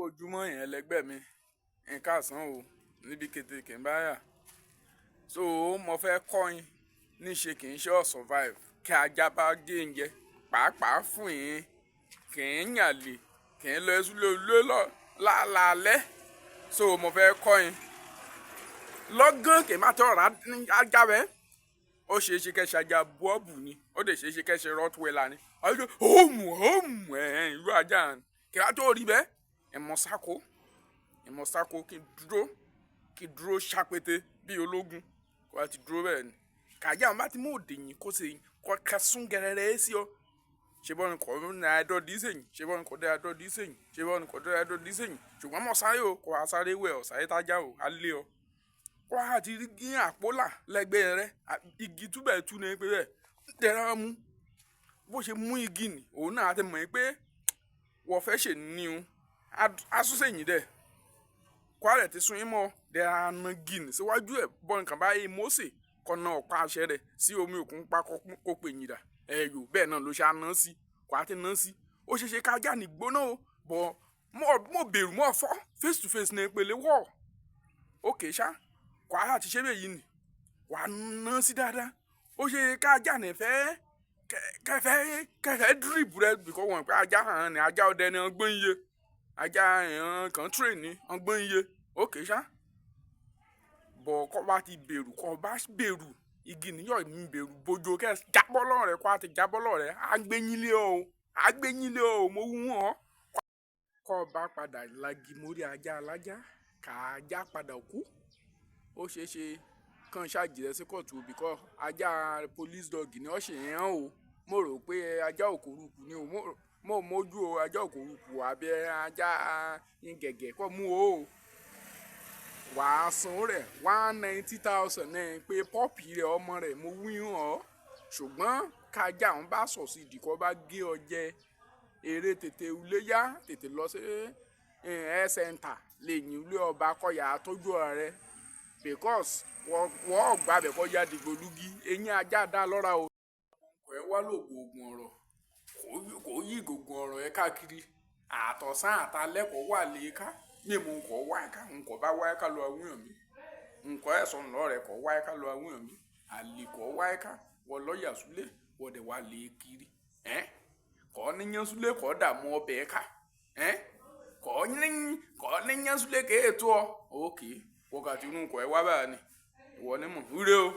ojúmọ́ yẹn ẹlẹgbẹ́ mi nǹkan àsán o níbi kété kì í bá yà so mo fẹ́ kọ́ yín níṣe kì í ṣe ọ̀ survive kí ajá bá gé ń jẹ pàápàá fún yín kì í yàn lè kì í lọ ẹsùlẹ̀ olú lálẹ́ so mo fẹ́ kọ́ yín lọ́gán kì í má tọ́ ra ajá bẹ́ẹ̀ ó ṣeé ṣe kẹ́sẹ̀ ajá bọ́ọ̀bù ni ó dẹ̀ ṣeé ṣe kẹ́sẹ̀ rottweiler ni ọjọ́ hóòmù irú ajá kí á tó rí bẹ́ẹ̀ ẹ̀mọ́ sáko kí n dúró ṣàpètè bí ológun kó a ti dúró bẹ́ẹ̀ ni kàjá àwọn bá ti mú òde yìí kó ṣe kó kẹsùn gẹrẹrẹ sí ọ ṣe bọ́ ni kò ní àádọ́dí sẹ́yìn ṣe bọ́ ni kò dé àádọ́dí sẹ́yìn ṣe bọ́ ni kò dé àádọ́dí sẹ́yìn ṣùgbọ́n mọ̀ sáré o kò wá sáré wẹ̀ ọ̀ sáré tájá o á lé ọ kó a ti rí àpólà lẹ́gbẹ̀ẹ́ rẹ igi túbẹ̀ tú ní pé bẹ́ẹ̀ tẹ̀ra mú bó ṣe mú igi nì òun náà ti mọ̀ pé wọ́n fẹ́ ṣe ní o asúnṣẹ́yìn dẹ̀ kó a rẹ̀ ti sún yín mọ́ dẹ̀ra na gini síwájú ẹ̀ bọ́ nǹkan báyìí Mósè kọ́nà ọ̀pá àṣẹ rẹ̀ sí omi òkun pa kó pè yín dà ẹ̀yọ́ bẹ́ẹ̀ náà ló ṣe àná sí kó a ti ná sí ó ṣe ṣe kájà ní gbóná o bọ̀ mo bẹ̀rù mọ́ fọ́ face to face ní ìpele wọ̀ ókè ṣá kó a ti ṣe bẹ́ẹ̀ yìí nì wà á ná sí dáadáa ó ṣe kájà ní kẹfẹ́ drip rẹ bìkọ́ wọn pé ajá hàn ní ajá ọdẹ ni ọgbọ́n iye ajá kan train ní ọgbọ́n iye ókè ṣá bọ̀ kọ́ bá ti bẹ̀rù kọ́ bá bẹ̀rù igi níyọ̀ mi bẹ̀rù bójú kẹ́ jábọ́ lọ́rẹ̀ kó a ti jábọ́ lọ́rẹ̀ agbẹ́yìnlé o mo wú wọn. kọ́ bá padà lagi mórí ajá alájá kà á já padà kú ó ṣeé ṣe kàn ṣàjìrẹ́ sí kóòtù bìkọ́ ajá police dog ni ó ṣe yẹn o mo rò pé ajá òkúrukù ni o mo mójú o ajá òkúrukù àbí ajá gẹ̀gẹ̀ kọ́ mú o wàá san rẹ̀ 190,000 náà pé pọ́ọ̀pì rẹ̀ ọmọ rẹ̀ mo wí hàn ṣùgbọ́n kájà ń bá sọ̀sì ìdìkọ́ bá gé ọ jẹ eré tètè iléyá tètè lọ sí ẹ̀ẹ́sẹ̀ǹtà lẹ́yìn ilé ọba kọ́yà tójú ọ̀rẹ́ because wọ́n gbàbẹ̀ kọjá dìgbòlugi eyín ajá dá lọ́ra o. kò ẹ wá lóògùn oògùn ọ̀rọ̀ kò yí ìgògùn ọ̀rọ̀ ẹ káàkiri àtọ̀sán àtàlẹ́kọ̀ọ́ wà lẹ́ẹ̀ká mímu nkọ̀ wá ẹ̀ka nkọ̀ bá wá ẹ̀ka lọ awúyàn mi nkọ̀ ẹ̀sọ̀ ńlọ rẹ̀ kọ̀ wá ẹ̀ka lọ awúyàn mi àlèkọ̀ wá ẹ̀ka wọ́n lọ́ọ̀yà súlẹ̀ wọ́n dẹ̀ wá lé kiri kọ́ níyàn súlẹ̀ kọ́ dààmú ọbẹ̀ ẹ̀ka kọ́ níyàn súlẹ̀ kéètò ọ òkè wọ́n kà ti rún nkọ̀ ẹ̀ wá báyà ni ìwọ ni mọ̀ wúre o.